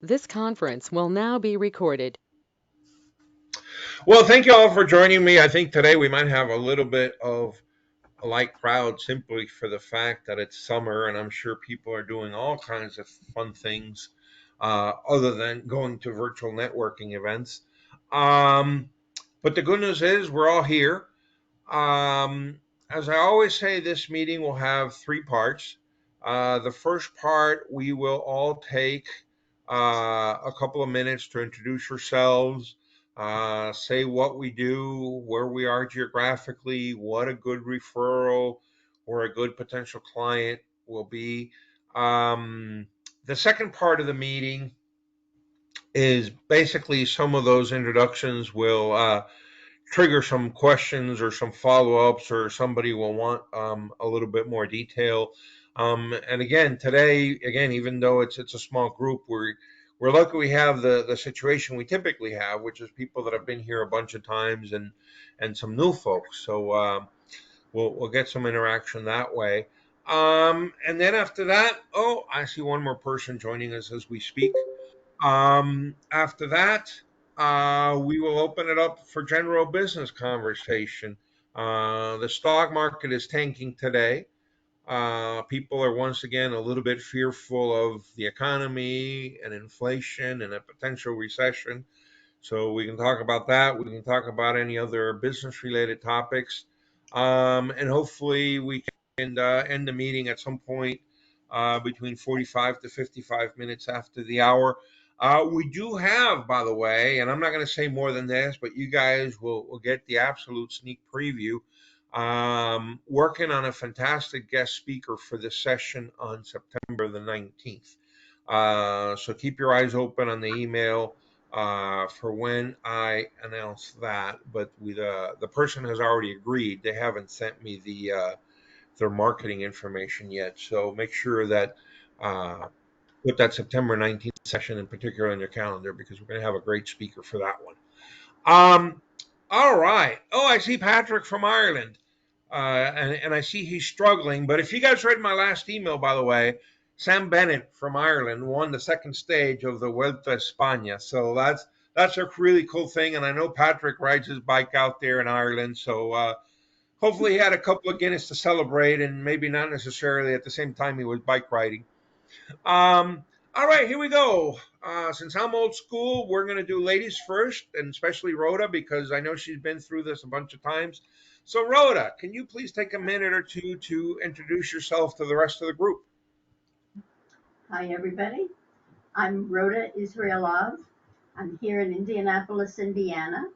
This conference will now be recorded. Well, thank you all for joining me. I think today we might have a little bit of a light crowd simply for the fact that it's summer and I'm sure people are doing all kinds of fun things other than going to virtual networking events. Um, but the good news is we're all here. As I always say, this meeting will have three parts. The first part, we will all take a couple of minutes to introduce yourselves, say what we do, where we are geographically, what a good referral or a good potential client will be. The second part of the meeting is basically some of those introductions will trigger some questions or some follow-ups, or somebody will want a little bit more detail. And again, today, again, even though it's a small group, we're lucky we have the situation we typically have, which is people that have been here a bunch of times and some new folks. So we'll get some interaction that way. And then after that, oh, I see one more person joining us as we speak. After that, we will open it up for general business conversation. The stock market is tanking today. People are once again a little bit fearful of the economy and inflation and a potential recession. So we can talk about that. We can talk about any other business related topics. And hopefully we can end the meeting at some point between 45 to 55 minutes after the hour. We do have, by the way, and I'm not going to say more than this, but you guys will get the absolute sneak preview. Working on a fantastic guest speaker for this session on September the 19th. So keep your eyes open on the email for when I announce that. But the person has already agreed. They haven't sent me their marketing information yet. So make sure that uh, put that September 19th session in particular on your calendar, because we're going to have a great speaker for that one. Um, all right. Oh, I see Patrick from Ireland. And I see he's struggling. But if you guys read my last email, by the way, Sam Bennett from Ireland won the second stage of the Vuelta a España. So that's a really cool thing. And I know Patrick rides his bike out there in Ireland. So hopefully he had a couple of Guinness to celebrate, and maybe not necessarily at the same time he was bike riding. All right, here we go. Since I'm old school, we're going to do ladies first, and especially Rhoda, because I know she's been through this a bunch of times. So, Rhoda, can you please take a minute or two to introduce yourself to the rest of the group? Hi, everybody. I'm Rhoda Israelov. I'm here in Indianapolis, Indiana,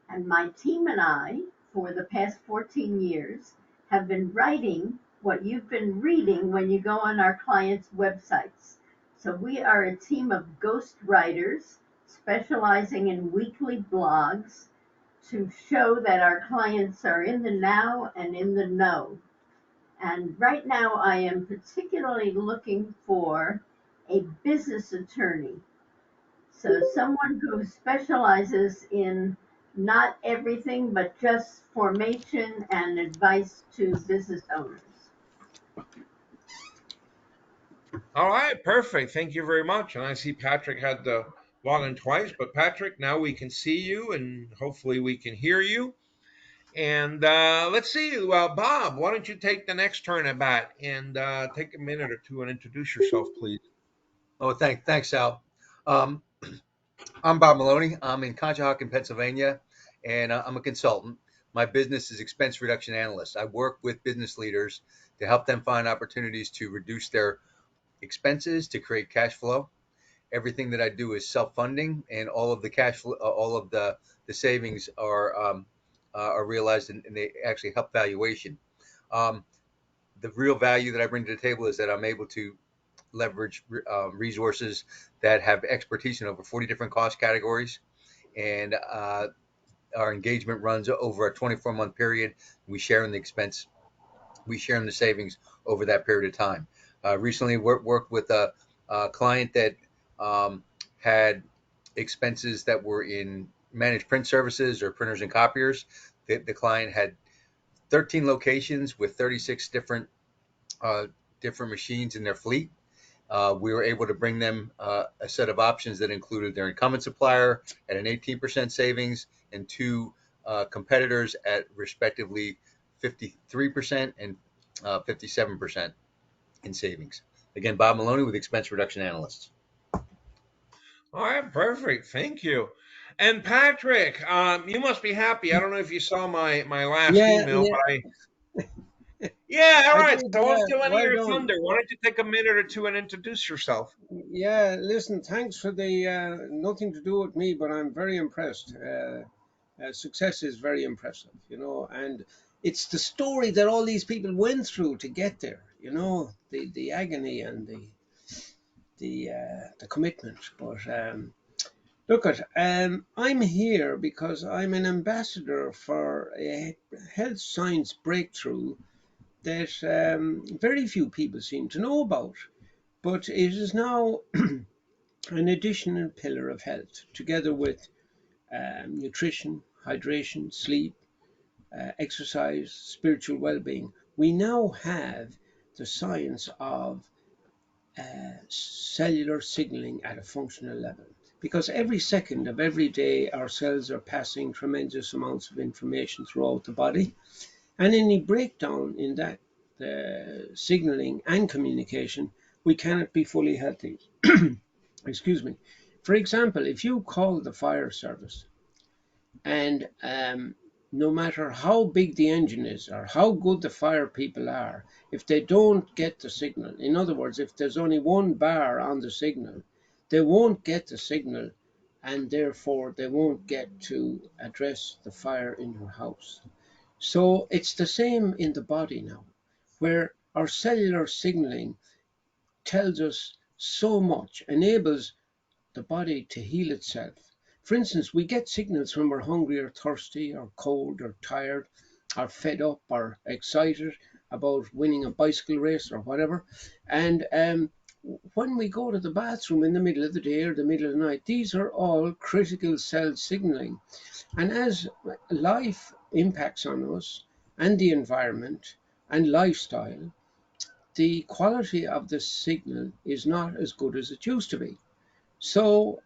and my team and I, for the past 14 years, have been writing what you've been reading when you go on our clients' websites. So we are a team of ghost writers specializing in weekly blogs to show that our clients are in the now and in the know. And right now, I am particularly looking for a business attorney. So, someone who specializes in not everything, but just formation and advice to business owners. All right, perfect. Thank you very much. And I see Patrick had to log in twice, but Patrick, now we can see you and hopefully we can hear you. And let's see. Well, Bob, why don't you take the next turn at bat and take a minute or two and introduce yourself, please? Oh, thanks, Al. Um, I'm Bob Maloney. I'm in Conshohocken, Pennsylvania, and I'm a consultant. My business is expense reduction analyst. I work with business leaders to help them find opportunities to reduce their expenses to create cash flow. Everything that I do is self-funding, and all of the cash flow, all of the savings are realized, and they actually help valuation. Um, the real value that I bring to the table is that I'm able to leverage resources that have expertise in over 40 different cost categories. And our engagement runs over a 24-month period. We share in the expense, we share in the savings over that period of time. Recently, worked with a client that had expenses that were in managed print services or printers and copiers. The client had 13 locations with 36 different different machines in their fleet. We were able to bring them a set of options that included their incumbent supplier at an 18% savings and two competitors at respectively 53% and 57% in savings. Again, Bob Maloney with Expense Reduction Analysts. All right, perfect. Thank you. And Patrick, you must be happy. I don't know if you saw my last Yeah, email, yeah, but yeah, all I right. did. So I won't Yeah, steal any of well your done. thunder. Why don't you take a minute or two and introduce yourself? Yeah, listen, thanks for the nothing to do with me, but I'm very impressed. Success is very impressive, and it's the story that all these people went through to get there. The agony and the commitment. But look at I'm here because I'm an ambassador for a health science breakthrough that very few people seem to know about. But it is now an additional pillar of health, together with nutrition, hydration, sleep, exercise, spiritual well being. We now have the science of cellular signaling at a functional level. Because every second of every day, our cells are passing tremendous amounts of information throughout the body. And any breakdown in that signaling and communication, we cannot be fully healthy. Excuse me. For example, if you call the fire service and no matter how big the engine is or how good the fire people are, if they don't get the signal, in other words, if there's only one bar on the signal, they won't get the signal, and therefore they won't get to address the fire in your house. So it's the same in the body now, where our cellular signaling tells us so much, enables the body to heal itself. For instance, we get signals when we're hungry or thirsty or cold or tired or fed up or excited about winning a bicycle race or whatever. And when we go to the bathroom in the middle of the day or the middle of the night, these are all critical cell signaling. And as life impacts on us and the environment and lifestyle, the quality of the signal is not as good as it used to be. So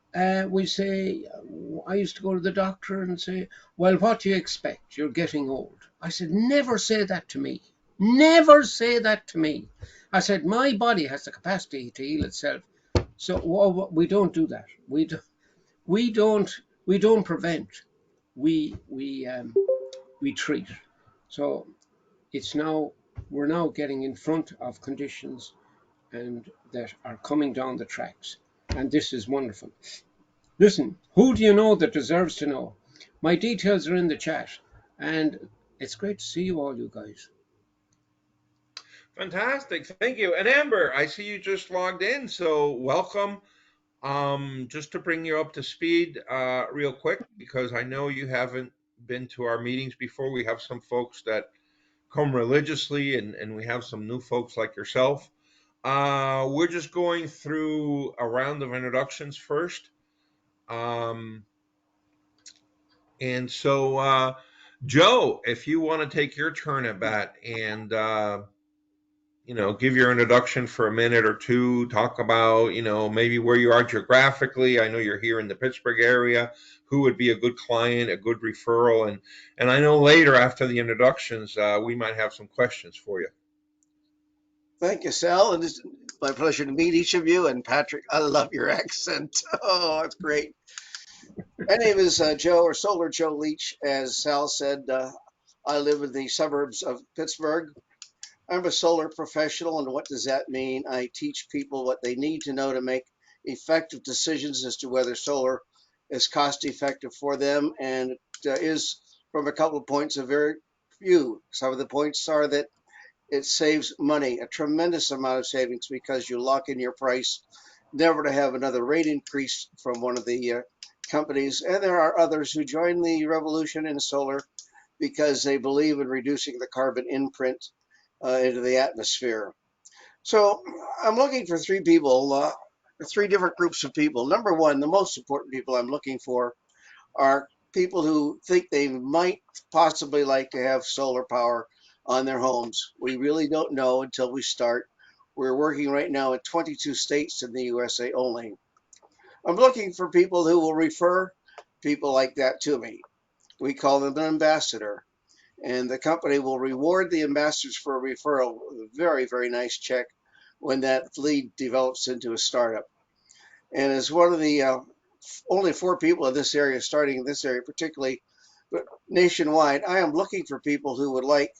we say, I used to go to the doctor and say, well, what do you expect? You're getting old. I said, never say that to me. Never say that to me. I said, my body has the capacity to heal itself. So we don't do that. We don't we don't prevent. We treat. So it's now we're now getting in front of conditions and that are coming down the tracks, and this is wonderful. Listen, who do you know that deserves to know? My details are in the chat, and it's great to see you all, you guys. Fantastic. Thank you. And Amber, I see you just logged in, so welcome. Just to bring you up to speed, real quick, because I know you haven't been to our meetings before. We have some folks that come religiously, and we have some new folks like yourself. We're just going through a round of introductions first. Um, and so, Joe, if you want to take your turn at bat and give your introduction for a minute or two, talk about, maybe where you are geographically. I know you're here in the Pittsburgh area. Who would be a good client, a good referral, and I know later after the introductions, we might have some questions for you. Thank you, Sal. And it's my pleasure to meet each of you. And Patrick, I love your accent. Oh, it's great. My name is Joe, or Solar Joe Leech. As Sal said, I live in the suburbs of Pittsburgh. I'm a solar professional. And what does that mean? I teach people what they need to know to make effective decisions as to whether solar is cost effective for them. And it is, from a couple of points, a very few. Some of the points are that it saves money, a tremendous amount of savings, because you lock in your price, never to have another rate increase from one of the companies. And there are others who join the revolution in solar because they believe in reducing the carbon imprint into the atmosphere. So I'm looking for three people, three different groups of people. Number one, the most important people I'm looking for are people who think they might possibly like to have solar power on their homes. We really don't know until we start. We're working right now in 22 states in the USA only. I'm looking for people who will refer people like that to me. We call them an ambassador. And the company will reward the ambassadors for a referral with a very, very nice check when that lead develops into a startup. And as one of the only 4 people in this area, starting in this area particularly, but nationwide, I am looking for people who would like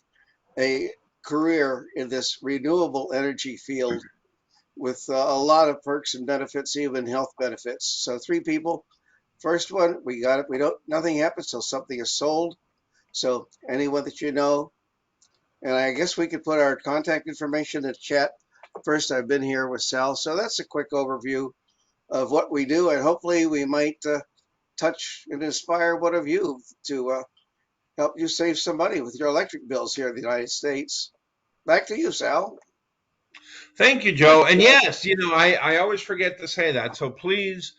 a career in this renewable energy field with a lot of perks and benefits, even health benefits. So 3 people. First one, we got it. We don't. Nothing happens till something is sold. So anyone that you know, and I guess we could put our contact information in the chat. First, I've been here with Sal, so that's a quick overview of what we do, and hopefully we might touch and inspire one of you to help you save some money with your electric bills here in the United States. Back to you, Sal. Thank you, Joe. And yes, I always forget to say that. So please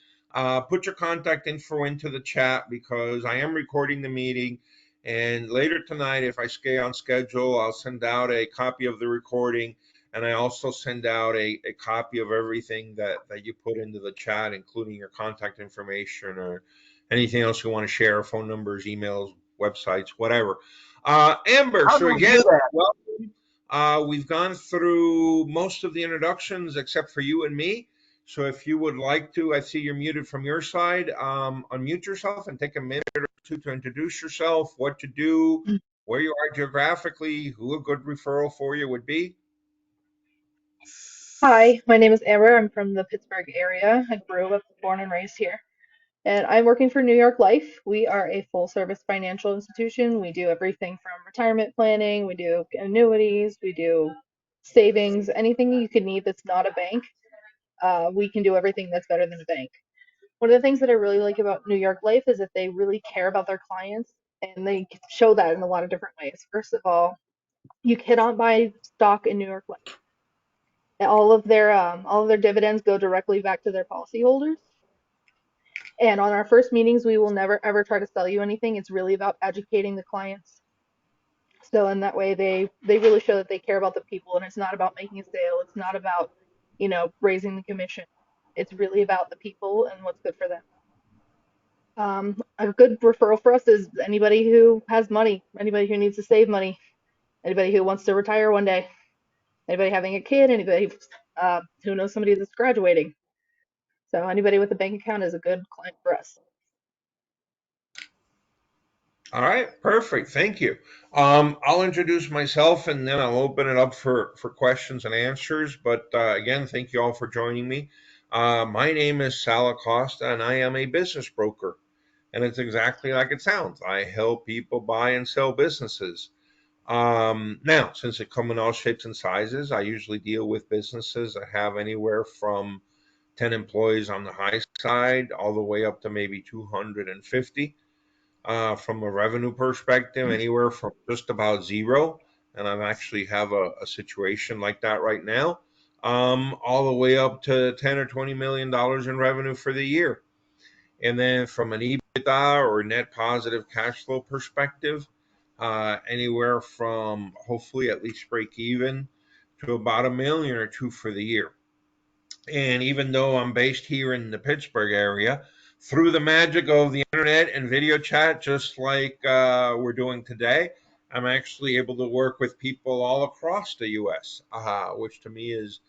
put your contact info into the chat because I am recording the meeting. And later tonight, if I stay on schedule, I'll send out a copy of the recording. And I also send out a copy of everything that you put into the chat, including your contact information or anything else you want to share, phone numbers, emails, websites, whatever. Amber, How so do we again, do that? welcome. We've gone through most of the introductions except for you and me. So if you would like to, I see you're muted from your side, unmute yourself and take a minute or two to introduce yourself, what you do, where you are geographically, who a good referral for you would be. Hi, my name is Amber. I'm from the Pittsburgh area. I grew up, born and raised here. And I'm working for New York Life. We are a full service financial institution. We do everything from retirement planning, we do annuities, we do savings, anything you could need that's not a bank. We can do everything that's better than a bank. One of the things that I really like about New York Life is that they really care about their clients and they show that in a lot of different ways. First of all, you cannot buy stock in New York Life. All of their dividends go directly back to their policyholders. And on our first meetings, we will never ever try to sell you anything. It's really about educating the clients. So in that way, they really show that they care about the people, and it's not about making a sale. It's not about raising the commission. It's really about the people and what's good for them. A good referral for us is anybody who has money, anybody who needs to save money, anybody who wants to retire one day, anybody having a kid, anybody who knows somebody that's graduating. So anybody with a bank account is a good client for us. All right, perfect. Thank you. I'll introduce myself and then I'll open it up for questions and answers. But again, thank you all for joining me. My name is Sal Acosta and I am a business broker. And it's exactly like it sounds. I help people buy and sell businesses. Now, since they come in all shapes and sizes, I usually deal with businesses that have anywhere from 10 employees on the high side all the way up to maybe 250 from a revenue perspective, anywhere from just about zero. And I actually have a situation like that right now, all the way up to 10 or $20 million in revenue for the year. And then from an EBITDA or net positive cash flow perspective, anywhere from hopefully at least break even to about a million or two for the year. And even though I'm based here in the Pittsburgh area, through the magic of the internet and video chat, just like we're doing today, I'm actually able to work with people all across the U.S., which to me is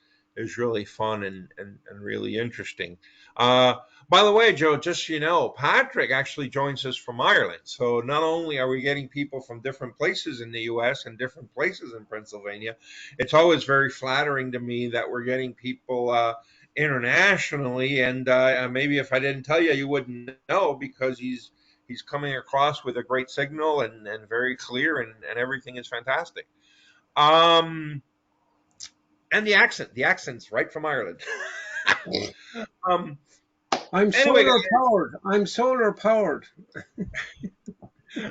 really fun and really interesting. Uh, by the way, Joe, just so you know, Patrick actually joins us from Ireland. So not only are we getting people from different places in the U.S. and different places in Pennsylvania, it's always very flattering to me that we're getting people internationally. And maybe if I didn't tell you, you wouldn't know because he's coming across with a great signal and very clear and everything is fantastic. Um, and the accent's right from Ireland. um, I'm anyway, solar powered. I'm solar powered.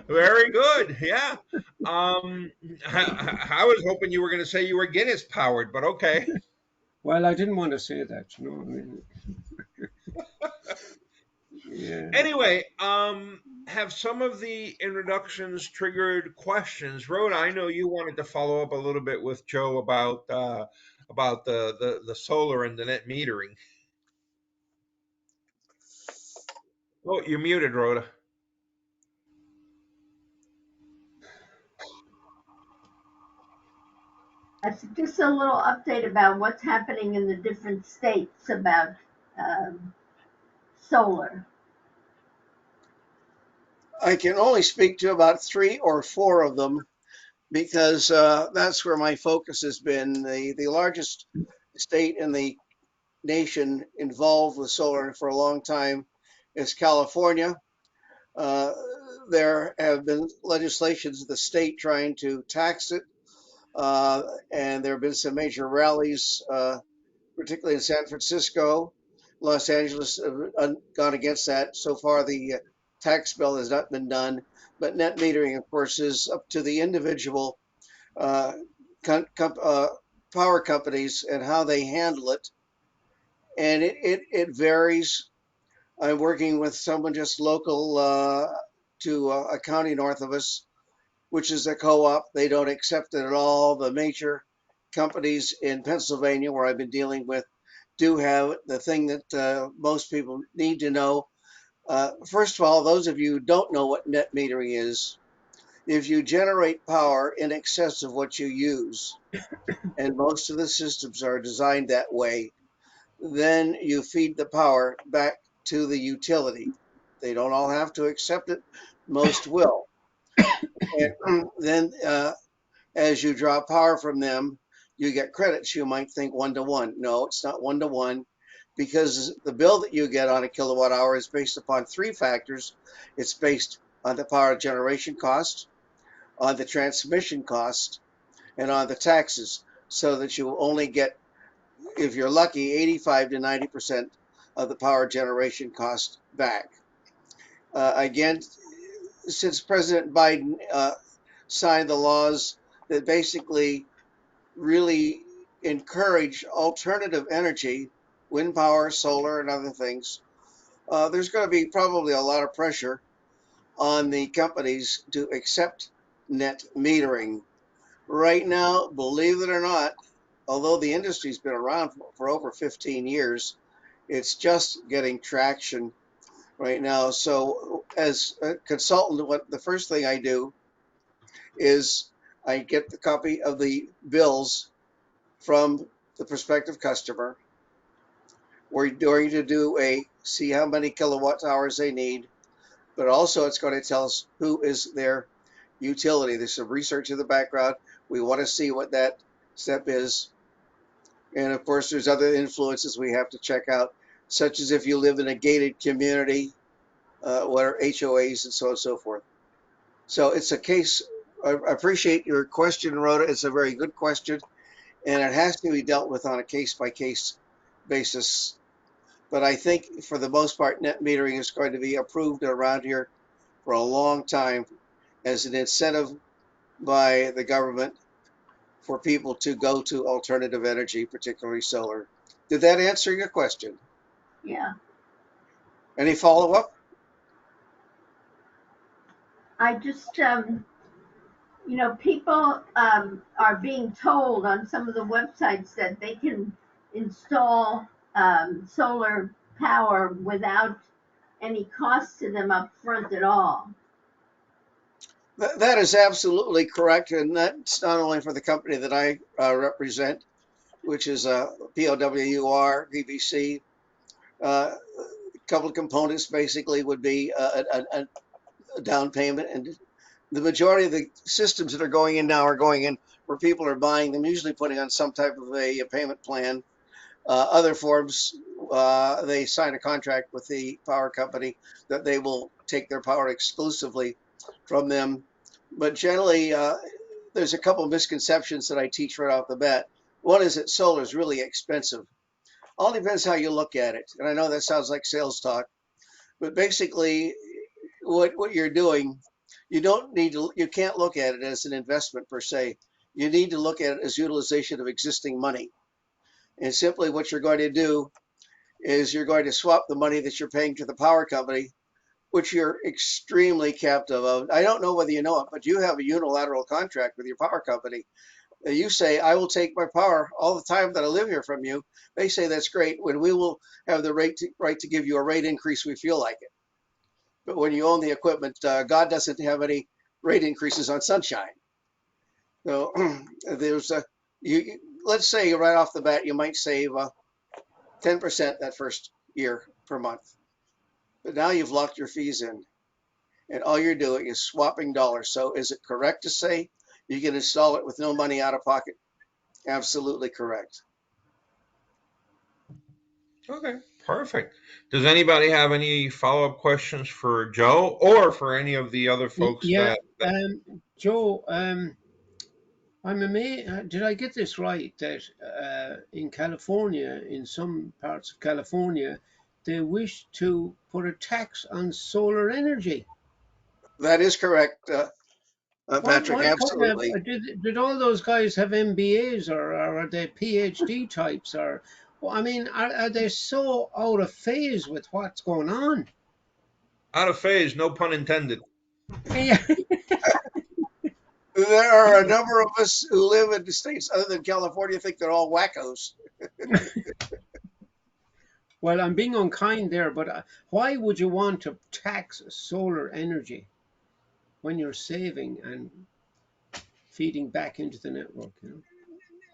very good. Yeah. I was hoping you were going to say you were Guinness powered, but okay. Well, I didn't want to say that, you know. I mean, yeah. Anyway, have some of the introductions triggered questions? Rhoda, I know you wanted to follow up a little bit with Joe about about the solar and the net metering. Oh, you're muted, Rhoda. Just a little update about what's happening in the different states about um, solar. I can only speak to about 3 or 4 of them because that's where my focus has been. The largest state in the nation involved with solar for a long time is California. Uh, there have been legislations of the state trying to tax it, uh, and there have been some major rallies, particularly in San Francisco. Los Angeles have gone against that. So far, the tax bill has not been done, but net metering, of course, is up to the individual uh, power companies and how they handle it. And it varies. I'm working with someone just local to a county north of us, which is a co-op. They don't accept it at all. The major companies in Pennsylvania, where I've been dealing with, do have the thing that most people need to know. First of all, those of you who don't know what net metering is, if you generate power in excess of what you use, and most of the systems are designed that way, then you feed the power back to the utility. They don't all have to accept it, most will. And then as you draw power from them, you get credits. You might think 1 to 1. No, it's not 1 to 1 because the bill that you get on a kilowatt hour is based upon 3 factors. It's based on the power generation cost, on the transmission cost, and on the taxes, so that you only get, if you're lucky, 85 to 90% of the power generation cost back. Again, since President Biden signed the laws that basically really encourage alternative energy, wind power, solar, and other things, there's going to be probably a lot of pressure on the companies to accept net metering. Right now, believe it or not, although the industry's been around for over 15 years, it's just getting traction right now. So, as a consultant, what the first thing I do is I get the copy of the bills from the prospective customer. We're going to do see how many kilowatt hours they need, but also it's going to tell us who is their utility. There's some research in the background. We want to see what that step is. And of course, there's other influences we have to check out, such as if you live in a gated community, what are HOAs and so on and so forth. So it's a case. I appreciate your question, Rhoda. It's a very good question, and it has to be dealt with on a case by case basis. But I think for the most part, net metering is going to be approved around here for a long time as an incentive by the government for people to go to alternative energy, particularly solar. Did that answer your question? Yeah, Any follow up? I just people are being told on some of the websites that they can install solar power without any cost to them up front at all. That is absolutely correct. And that's not only for the company that I represent, which is POWUR, BBC. A couple of components basically would be a down payment. And the majority of the systems that are going in now are going in where people are buying them, usually putting on some type of a payment plan. Other forms, they sign a contract with the power company that they will take their power exclusively from them. But generally, there's a couple of misconceptions that I teach right off the bat. One is that solar is really expensive. All depends how you look at it. And I know that sounds like sales talk, but basically, what you're doing, you can't look at it as an investment per se. You need to look at it as utilization of existing money. And simply what you're going to do is you're going to swap the money that you're paying to the power company, which you're extremely captive of. I don't know whether you know it, but you have a unilateral contract with your power company. You say, I will take my power all the time that I live here from you. They say that's great when we will have the right to give you a rate increase we feel like it. But when you own the equipment, God doesn't have any rate increases on sunshine. So there's a, let's say right off the bat, you might save 10% that first year per month. But now you've locked your fees in and all you're doing is swapping dollars. So is it correct to say you can install it with no money out of pocket? Absolutely correct. Okay, perfect. Does anybody have any follow-up questions for Joe or for any of the other folks Yeah, that Joe, I'm amazed. Did I get this right that in California, in some parts of California, they wish to put a tax on solar energy? That is correct, Patrick. What kind of Absolutely. did all those guys have MBAs or are they PhD types or well, I mean, are they so out of phase with what's going on? out of phase, no pun intended. Yeah. There are a number of us who live in the states other than California think they're all wackos. Well, I'm being unkind there, but why would you want to tax solar energy when you're saving and feeding back into the network? You know,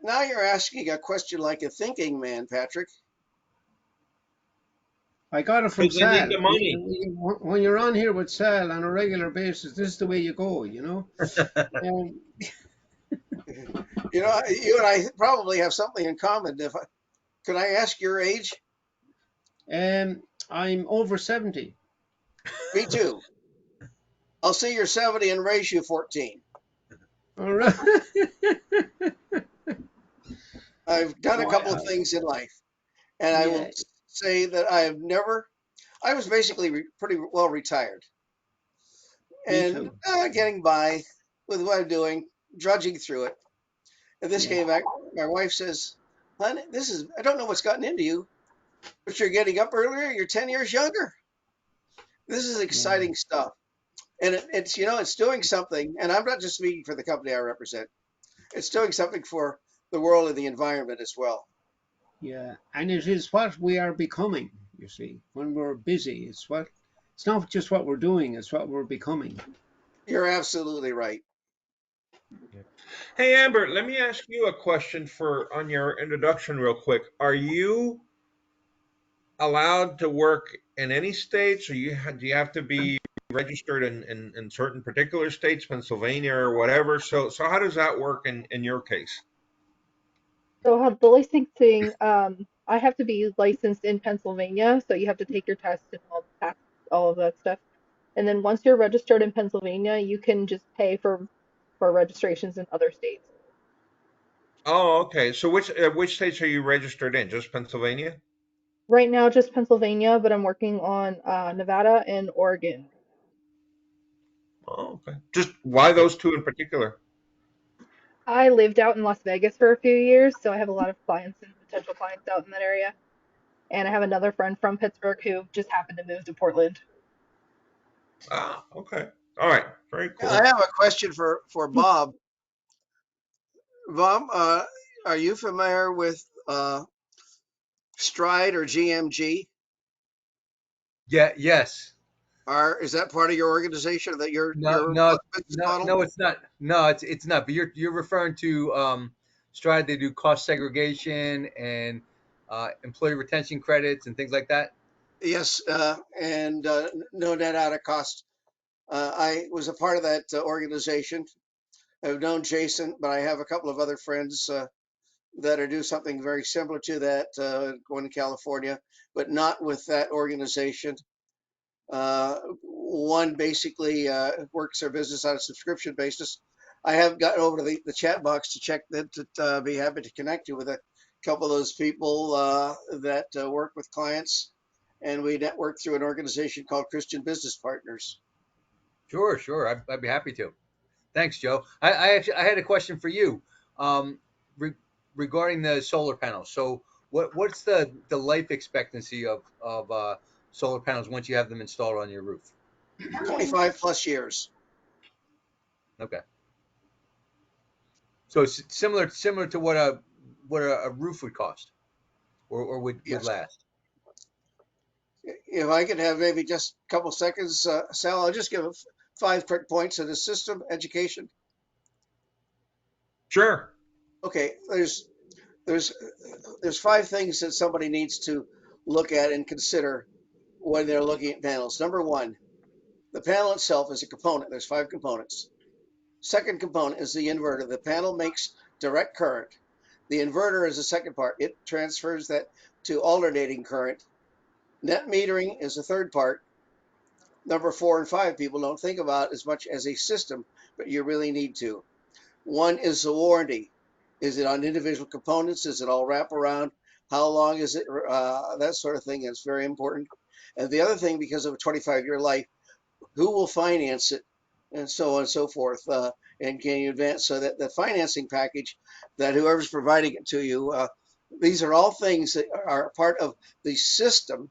Now you're asking a question like a thinking man, Patrick. I got it from Because they need Sal. the money. When you're on here with Sal on a regular basis, this is the way you go. You know. Um, You know, you and I probably have something in common. Could I ask your age? I'm over 70. Me too. I'll see you're 70 and raise you 14. All right. I've done a Why? couple of things in life, and I will Yeah, say that I was basically pretty well retired me and too. getting by with what I'm doing, drudging through it. And this Yeah, came back. My wife says, "Honey, I don't know what's gotten into you, but you're getting up earlier. You're 10 years younger. This is yeah, exciting stuff." And it's doing something. And I'm not just speaking for the company I represent. It's doing something for the world and the environment as well. yeah. And it is what we are becoming, you see, when we're busy. It's not just what we're doing, it's what we're becoming. You're absolutely right. Hey Amber, let me ask you a question for on your introduction real quick. Are you allowed to work in any states, or do you have to be registered in certain particular states, Pennsylvania or whatever? So how does that work in your case? So how the licensing, I have to be licensed in Pennsylvania, so you have to take your test and all of that stuff. And then once you're registered in Pennsylvania, you can just pay for registrations in other states. Oh, okay. So which states are you registered in? Just Pennsylvania? Right now, just Pennsylvania, but I'm working on Nevada and Oregon. Oh, okay. Just why those two in particular? I lived out in Las Vegas for a few years, so I have a lot of clients and potential clients out in that area. And I have another friend from Pittsburgh who just happened to move to Portland. Ah, okay. All right. Very I cool. have a question for Bob. Bob, are you familiar with Stride or GMG? Yeah, yes. Is that part of your organization, that No, your no, business no, model? no, it's not. No, it's not. But you're referring to Stride. They do cost segregation and employee retention credits and things like that. Yes, and no net out of cost. I was a part of that organization. I've known Jason, but I have a couple of other friends that are doing something very similar to that, going to California, but not with that organization. One basically works their business on a subscription basis. I have gotten over to the chat box to check that, to be happy to connect you with a couple of those people that work with clients. And we network through an organization called Christian Business Partners. Sure, sure. I'd be happy to. Thanks, Joe. I had a question for you um, re- regarding the solar panels. So, what's the life expectancy of solar panels once you have them installed on your roof? 25 plus years. Okay. So it's similar to what a roof would cost, or would Yes. last. If I could have maybe just a couple seconds, Sal, I'll just give 5 quick points of the system education. Sure. Okay, there's 5 things that somebody needs to look at and consider when they're looking at panels. Number one, the panel itself is a component. There's 5 components. Second component is the inverter. The panel makes direct current. The inverter is the second part. It transfers that to alternating current. Net metering is the third part. Number 4 and 5 people don't think about as much as a system, but you really need to. One is the warranty. Is it on individual components? Is it all wrap around? How long is it? That sort of thing is very important. And the other thing, because of a 25-year life, who will finance it, and so on and so forth. And can you advance so that the financing package that whoever's providing it to you, these are all things that are part of the system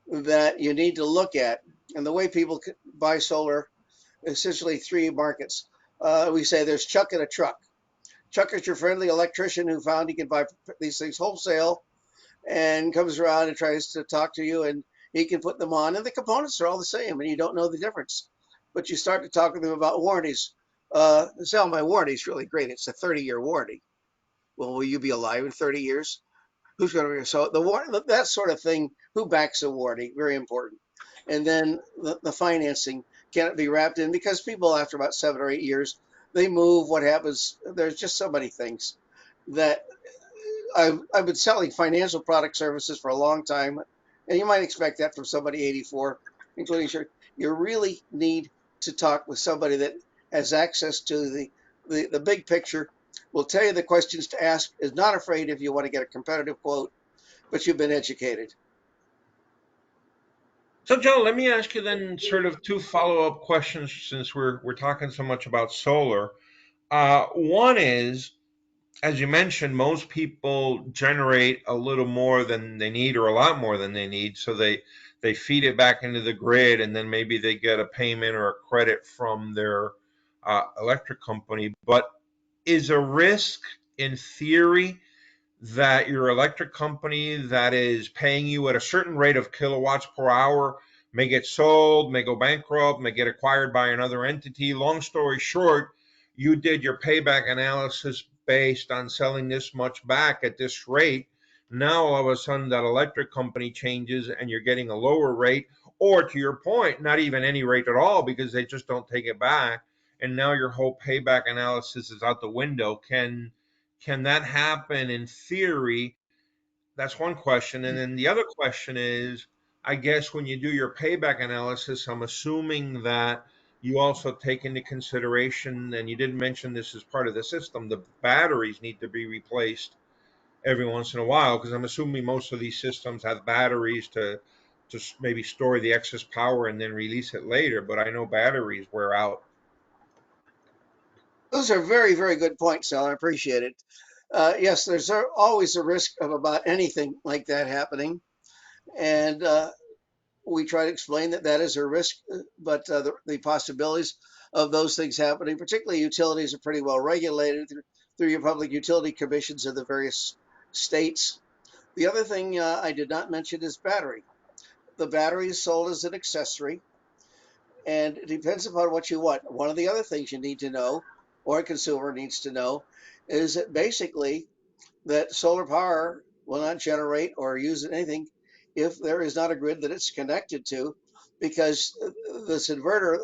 that you need to look at. And the way people buy solar, essentially 3 markets. We say there's Chuck and a truck. Chuck is your friendly electrician who found he can buy these things wholesale and comes around and tries to talk to you, and he can put them on, and the components are all the same, and you don't know the difference. But you start to talk to them about warranties. Sal, my warranty is really great. It's a 30-year warranty. Well, will you be alive in 30 years? Who's going to be? So the warranty, that sort of thing, who backs a warranty, very important. And then the financing, can it be wrapped in? Because people, after about 7 or 8 years, they move. What happens? There's just so many things that I've been selling financial product services for a long time, and you might expect that from somebody 84, including sure you really need to talk with somebody that has access to the big picture, will tell you the questions to ask, is not afraid if you want to get a competitive quote, but you've been educated. So, Joe, let me ask you then sort of 2 follow-up questions since we're talking so much about solar. One is, as you mentioned, most people generate a little more than they need or a lot more than they need, so they feed it back into the grid, and then maybe they get a payment or a credit from their electric company. But is a risk in theory that your electric company that is paying you at a certain rate of kilowatts per hour may get sold, may go bankrupt, may get acquired by another entity? Long story short, you did your payback analysis based on selling this much back at this rate. Now all of a sudden that electric company changes and you're getting a lower rate, or to your point, not even any rate at all because they just don't take it back. And now your whole payback analysis is out the window. Can that happen in theory? That's one question. And then the other question is, I guess when you do your payback analysis, I'm assuming that you also take into consideration, and you didn't mention this as part of the system, the batteries need to be replaced every once in a while, because I'm assuming most of these systems have batteries to maybe store the excess power and then release it later. But I know batteries wear out. Those are very, very good points, Sal. I appreciate it. Yes, there's always a risk of about anything like that happening. And we try to explain that that is a risk, but the possibilities of those things happening, particularly utilities, are pretty well regulated through your public utility commissions of the various states. The other thing I did not mention is battery. The battery is sold as an accessory, and it depends upon what you want. One of the other things you need to know, or a consumer needs to know, is that basically that solar power will not generate or use anything if there is not a grid that it's connected to, because this inverter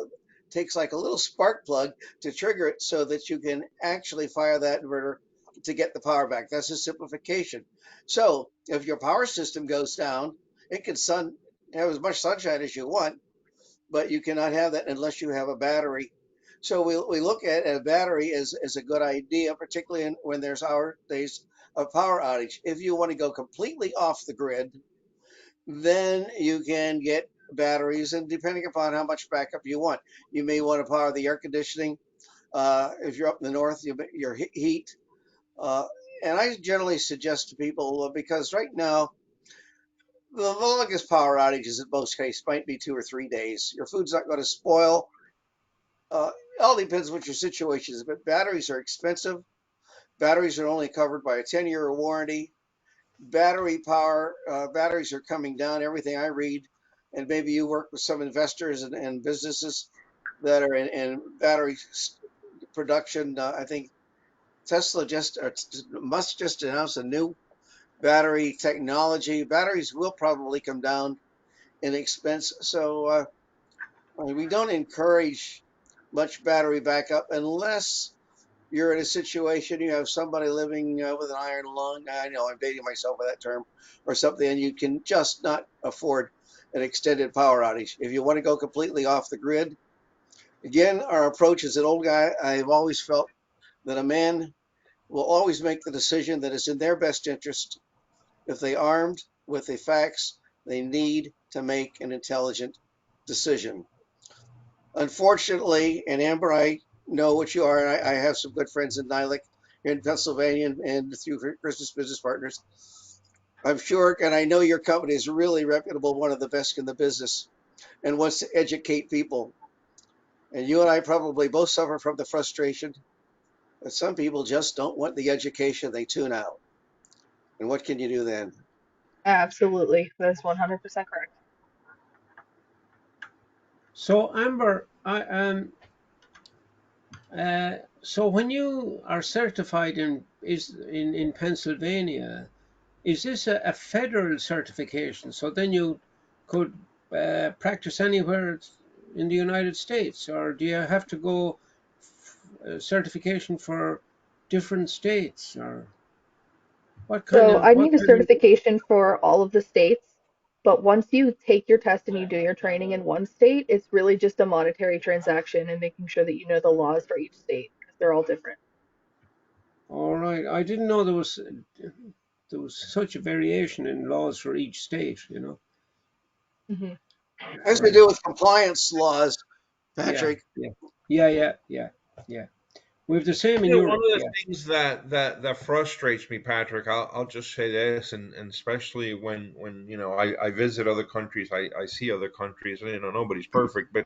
takes like a little spark plug to trigger it so that you can actually fire that inverter to get the power back. That's a simplification. So if your power system goes down, it can have as much sunshine as you want, but you cannot have that unless you have a battery. So we look at a battery as a good idea, particularly when there's days of power outage. If you want to go completely off the grid, then you can get batteries, and depending upon how much backup you want, you may want to power the air conditioning. If you're up in the north, your heat. Uh, and I generally suggest to people, because right now the longest power outages in most cases might be 2 or 3 days. Your food's not going to spoil. It all depends what your situation is, but batteries are expensive. Batteries are only covered by a 10-year warranty. Battery power, batteries are coming down. Everything I read, and maybe you work with some investors and businesses that are in battery production. I think Tesla must just announce a new battery technology. Batteries will probably come down in expense, so we don't encourage much battery backup unless you're in a situation you have somebody living with an iron lung. I know I'm dating myself with that term, or something, and you can just not afford an extended power outage. If you want to go completely off the grid, again, our approach as an old guy, I've always felt that a man will always make the decision that is in their best interest if they armed with the facts they need to make an intelligent decision. Unfortunately, and Amber, I know what you are. I have some good friends in Nilock in Pennsylvania and through Christmas Business Partners. I'm sure, and I know your company is really reputable, one of the best in the business, and wants to educate people. And you and I probably both suffer from the frustration that some people just don't want the education, they tune out. And what can you do then? Absolutely. That's 100% correct. So Amber, so when you are certified in Pennsylvania, is this a federal certification? So then you could practice anywhere in the United States, or do you have to go certification for different states, or So I what need a kind of? certification for all of the states, but once you take your test and you do your training in one state, it's really just a monetary transaction and making sure that you know the laws for each state because they're all different. All right, I didn't know there was such a variation in laws for each state. Hmm. It has to Right. do with compliance laws, Yeah, Patrick. yeah, yeah. We have the same in One Europe. of the Yeah. things that frustrates me, Patrick, I'll just say this, and especially when I visit other countries, I see other countries, and nobody's perfect, but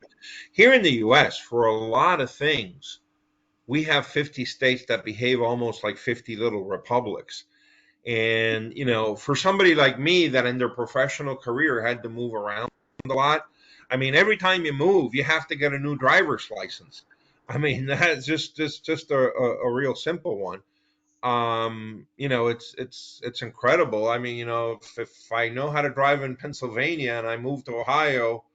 here in the U.S., for a lot of things, we have 50 states that behave almost like 50 little republics. And, for somebody like me that in their professional career had to move around a lot, I mean, every time you move, you have to get a new driver's license. I mean, that's just a real simple one. It's incredible. I mean, if I know how to drive in Pennsylvania and I move to Ohio,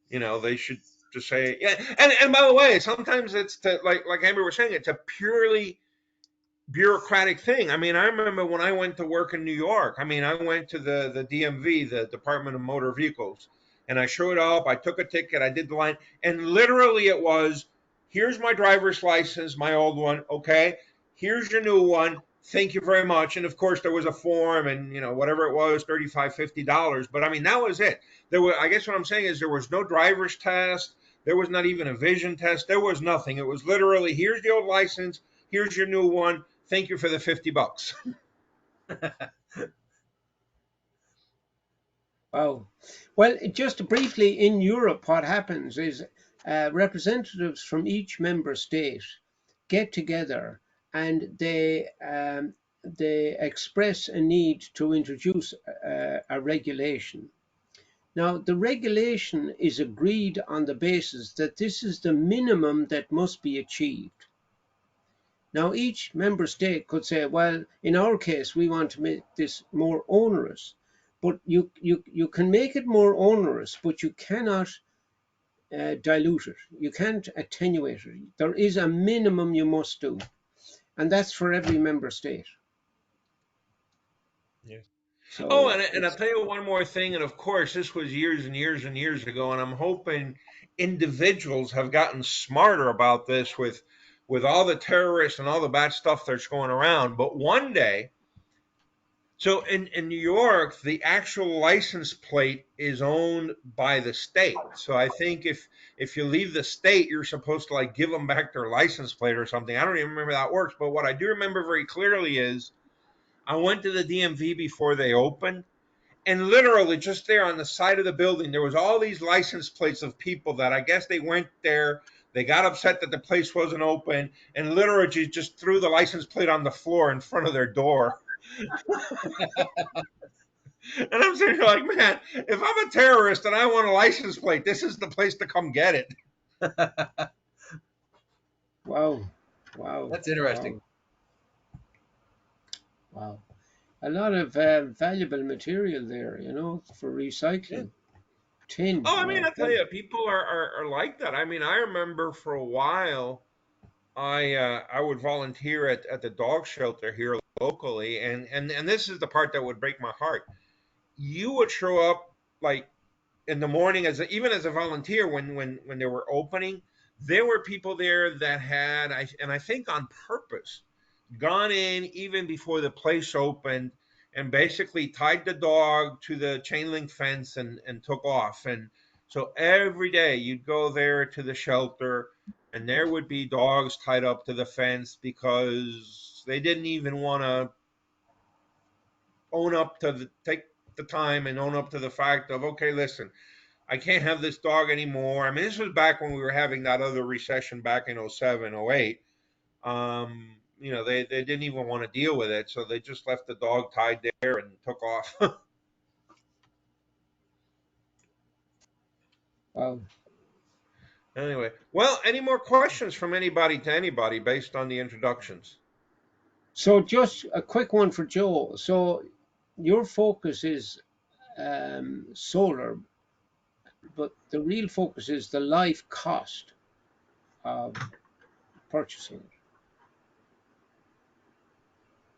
they should just say, yeah. And by the way, sometimes it's to, like Amber was saying, it's a purely bureaucratic thing. I mean, I remember when I went to work in New York. I mean, I went to the DMV, the Department of Motor Vehicles, and I showed up. I took a ticket. I did the line, and literally it was, "Here's my driver's license, my old one. Okay, here's your new one. Thank you very much." And of course, there was a form, and whatever it was, $35-50. But I mean, that was it. I guess what I'm saying is there was no driver's test. There was not even a vision test. There was nothing. It was literally, here's the old license. Here's your new one. Thank you for the $50. Wow. Well, just briefly, in Europe, what happens is representatives from each member state get together and they express a need to introduce a regulation. Now, the regulation is agreed on the basis that this is the minimum that must be achieved. Now, each member state could say, well, in our case, we want to make this more onerous. But you can make it more onerous, but you cannot dilute it. You can't attenuate it. There is a minimum you must do, and that's for every member state. Yes. Oh, So and I'll it's tell you one more thing. And of course, this was years and years and years ago. And I'm hoping individuals have gotten smarter about this with all the terrorists and all the bad stuff that's going around. But one day, so in New York, the actual license plate is owned by the state. So I think if you leave the state, you're supposed to like give them back their license plate or something. I don't even remember how that works. But what I do remember very clearly is I went to the DMV before they opened, and literally just there on the side of the building, there was all these license plates of people that I guess they went there. They got upset that the place wasn't open and literally just threw the license plate on the floor in front of their door. And I'm sitting here like, man, if I'm a terrorist and I want a license plate, this is the place to come get it. Wow. Wow. That's interesting. Wow. Wow. A lot of valuable material there, for Yeah. recycling. Tin. Oh, I mean, My I tell God. you, people are like that. I mean, I remember for a while, I would volunteer at the dog shelter here locally, and this is the part that would break my heart. You would show up like in the morning even as a volunteer when they were opening. There were people there that had and I think on purpose gone in even before the place opened and basically tied the dog to the chain link fence and took off. And so every day you'd go there to the shelter and there would be dogs tied up to the fence because they didn't even want to own up to take the time and own up to the fact of, okay, listen, I can't have this dog anymore. I mean, this was back when we were having that other recession back in '07, '08. They didn't even want to deal with it, so they just left the dog tied there and took off. Wow. Anyway, well, any more questions from anybody to anybody based on the introductions? So just a quick one for Joe. So your focus is solar, but the real focus is the life cost of purchasing it.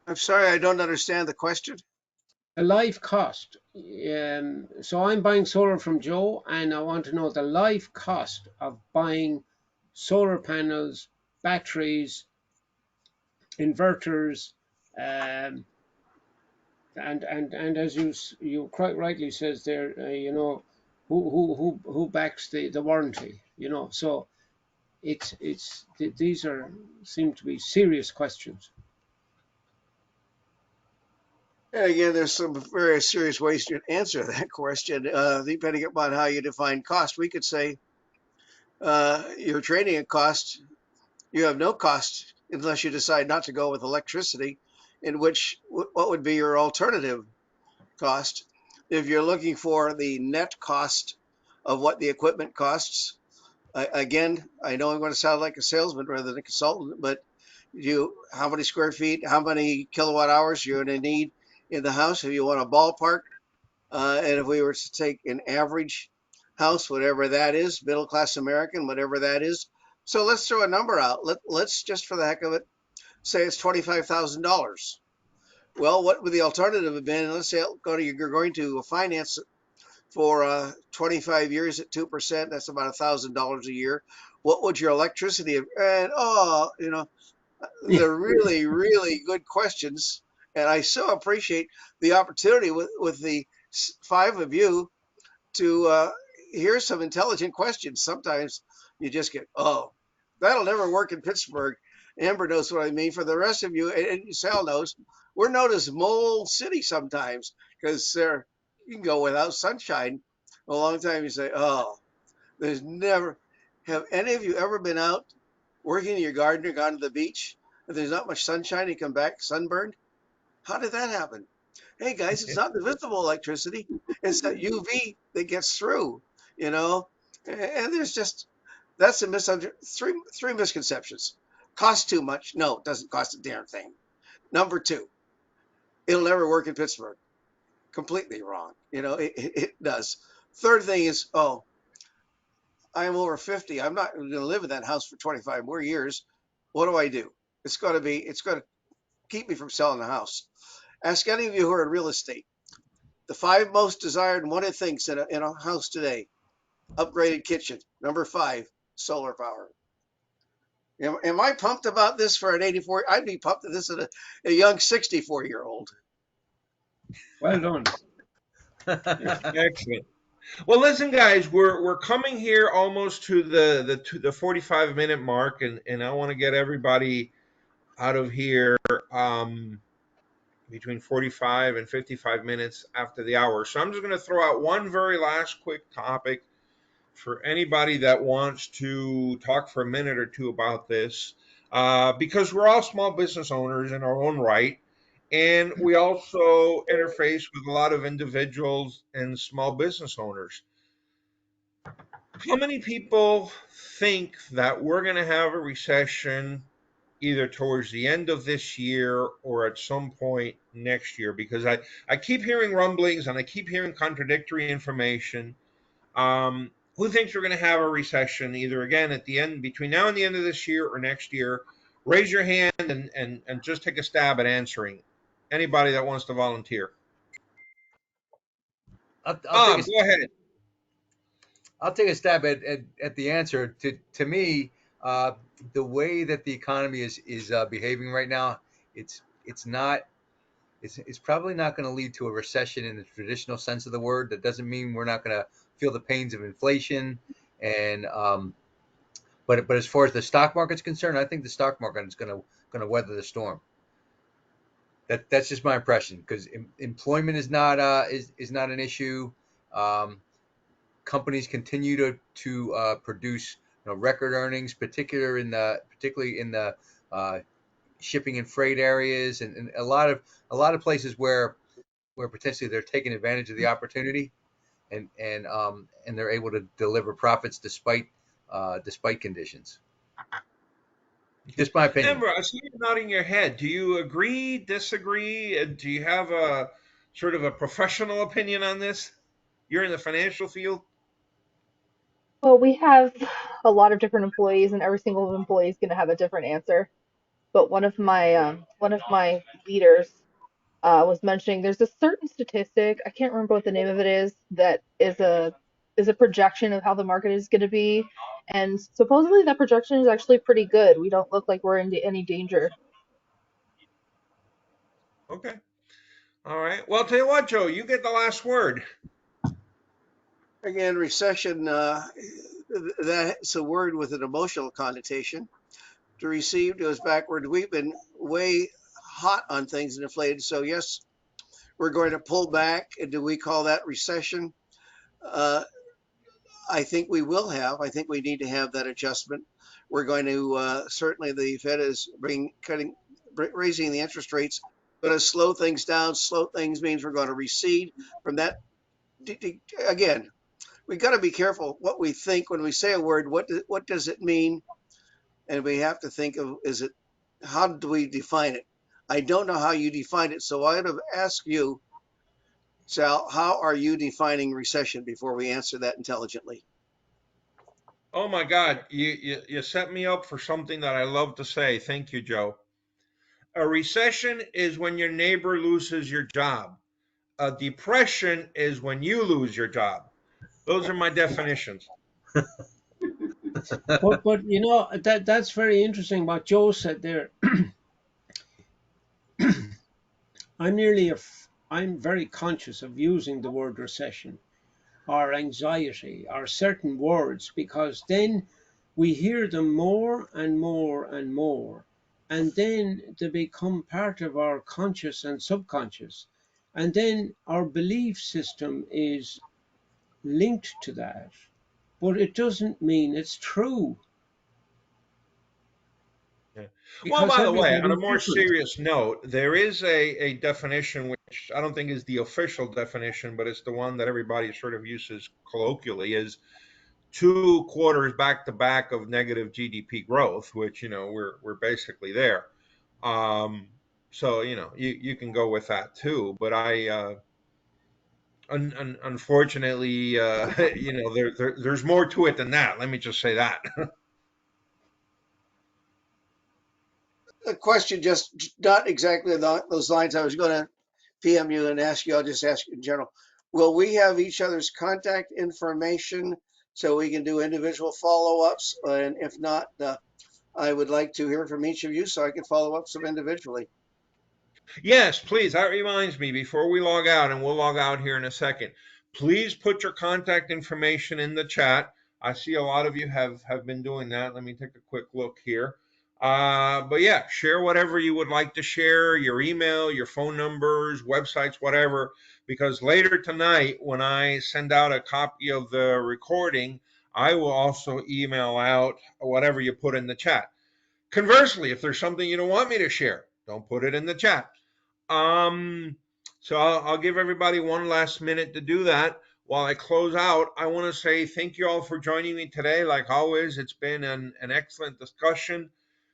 I'm sorry, I don't understand the question. The life cost. So I'm buying solar from Joe, and I want to know the life cost of buying solar panels, batteries, inverters, um, and as you quite rightly says there, who backs the warranty, So these are seem to be serious questions. And again, there's some very serious ways to answer that question, depending upon how you define cost. We could say you're trading a cost. You have no cost unless you decide not to go with electricity, in which what would be your alternative cost? If you're looking for the net cost of what the equipment costs, again, I know I'm going to sound like a salesman rather than a consultant, but how many square feet, how many kilowatt hours you're going to need in the house if you want a ballpark. And if we were to take an average house, whatever that is, middle class American, whatever that is. So let's throw a number out. Let's just for the heck of it say it's $25,000. Well, what would the alternative have been? Let's say you're going to finance it for 25 years at 2%. That's about $1,000 a year. What would your electricity have? And they're really, really good questions. And I so appreciate the opportunity with the five of you to hear some intelligent questions. Sometimes you just get, oh, that'll never work in Pittsburgh. Amber knows what I mean. For the rest of you, and Sal knows, we're known as Mole City sometimes because you can go without sunshine a long time. You say, oh, there's never, have any of you ever been out working in your garden or gone to the beach and there's not much sunshine, you come back sunburned? How did that happen? Hey guys, it's not the visible electricity, it's that UV that gets through, you know. And there's just that's a three misconceptions. Cost too much? No, it doesn't cost a damn thing. Number two, it'll never work in Pittsburgh. Completely wrong. It does. Third thing is, oh, I'm over 50. I'm not going to live in that house for 25 more years. What do I do? It's going to keep me from selling the house. Ask any of you who are in real estate. The five most desired and wanted things in a house today: upgraded kitchen. Number five, solar power. Am I pumped about this for an 84? I'd be pumped at this at a young 64-year-old. Well done. Excellent. Well, listen, guys, we're coming here almost to the 45-minute mark, and I want to get everybody out of here between 45 and 55 minutes after the hour. So I'm just going to throw out one very last quick topic. for anybody that wants to talk for a minute or two about this, because we're all small business owners in our own right. And we also interface with a lot of individuals and small business owners. How many people think that we're going to have a recession either towards the end of this year or at some point next year? Because I keep hearing rumblings and I keep hearing contradictory information. Who thinks we're going to have a recession either again at the end, between now and the end of this year or next year? Raise your hand and just take a stab at answering. Anybody that wants to volunteer. I'll take Bob, a go ahead. I'll take a stab at the answer. To me, uh, the way that the economy is behaving right now, it's not it's probably not going to lead to a recession in the traditional sense of the word. That doesn't mean we're not going to feel the pains of inflation. And but as far as the stock market's concerned, I think the stock market is going to weather the storm. That's just my impression because employment is not an issue. Um, Companies continue to produce record earnings, particularly in the uh, shipping and freight areas, and a lot of places where potentially they're taking advantage of the opportunity, and they're able to deliver profits despite conditions. Just my opinion. Amber, I see you nodding your head. Do you agree, disagree? Do you have a sort of a professional opinion on this? You're in the financial field. Well, we have a lot of different employees, and every single employee is going to have a different answer. But one of my leaders was mentioning there's a certain statistic, I can't remember what the name of it is, that is a projection of how the market is going to be, and supposedly that projection is actually pretty good. We don't look like we're in any danger. Okay. All right. Well, tell you what, Joe, you get the last word. Again, recession, that's a word with an emotional connotation. To receive goes backward. We've been way hot on things and inflated. So, yes, we're going to pull back. And do we call that recession? Uh, I think we will have. I think we need to have that adjustment. We're going to certainly the Fed is raising the interest rates, going to slow things down. Slow things means we're going to recede from that. Again, we got to be careful what we think when we say a word. What does it mean? And we have to think of how do we define it? I don't know how you define it, so I would have asked you, Sal, how are you defining recession before we answer that intelligently? Oh my God, you set me up for something that I love to say. Thank you, Joe. A recession is when your neighbor loses your job. A depression is when you lose your job. Those are my definitions. But that's very interesting what Joe said there. I'm very conscious of using the word recession or anxiety or certain words because then we hear them more and more and more, and then they become part of our conscious and subconscious, and then our belief system is linked to that, but it doesn't mean it's true Yeah. Well, because by the way, on a everybody's more different. serious note, there is a definition which I don't think is the official definition, but it's the one that everybody sort of uses colloquially is 2 quarters back to back of negative GDP growth, which we're basically there. Um, so you can go with that too, but I unfortunately there's more to it than that. Let me just say that. A question just not exactly along those lines. I was going to PM you and ask you. I'll just ask you in general. Will we have each other's contact information so we can do individual follow-ups? And if not, I would like to hear from each of you so I can follow up some individually. Yes, please. That reminds me before we log out, and we'll log out here in a second. Please put your contact information in the chat. I see a lot of you have been doing that. Let me take a quick look here. But yeah, share whatever you would like to share, your email, your phone numbers, websites, whatever, because later tonight, when I send out a copy of the recording, I will also email out whatever you put in the chat. Conversely, if there's something you don't want me to share, don't put it in the chat. Um, so I'll give everybody one last minute to do that. While I close out, I want to say thank you all for joining me today. Like always, it's been an excellent discussion.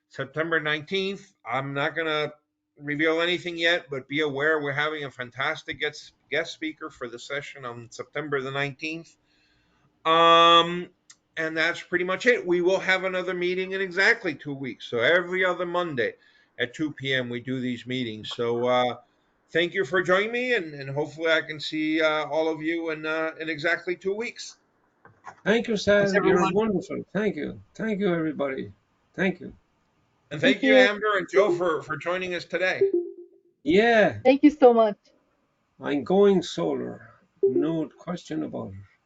September 19th, I'm not going to reveal anything yet, but be aware we're having a fantastic guest speaker for the session on September the 19th. Um, and that's pretty much it. We will have another meeting in exactly 2 weeks. So every other Monday at 2 p.m. we do these meetings. So thank you for joining me, and hopefully I can see all of you in exactly 2 weeks. Thank you, Thanks, Sal. You're everyone. wonderful. Thank you. Thank you, everybody. Thank you. And Thank thank you, you. Amber and Joe, for joining us today. Yeah, Thank you so much. I'm going solar. No question about it.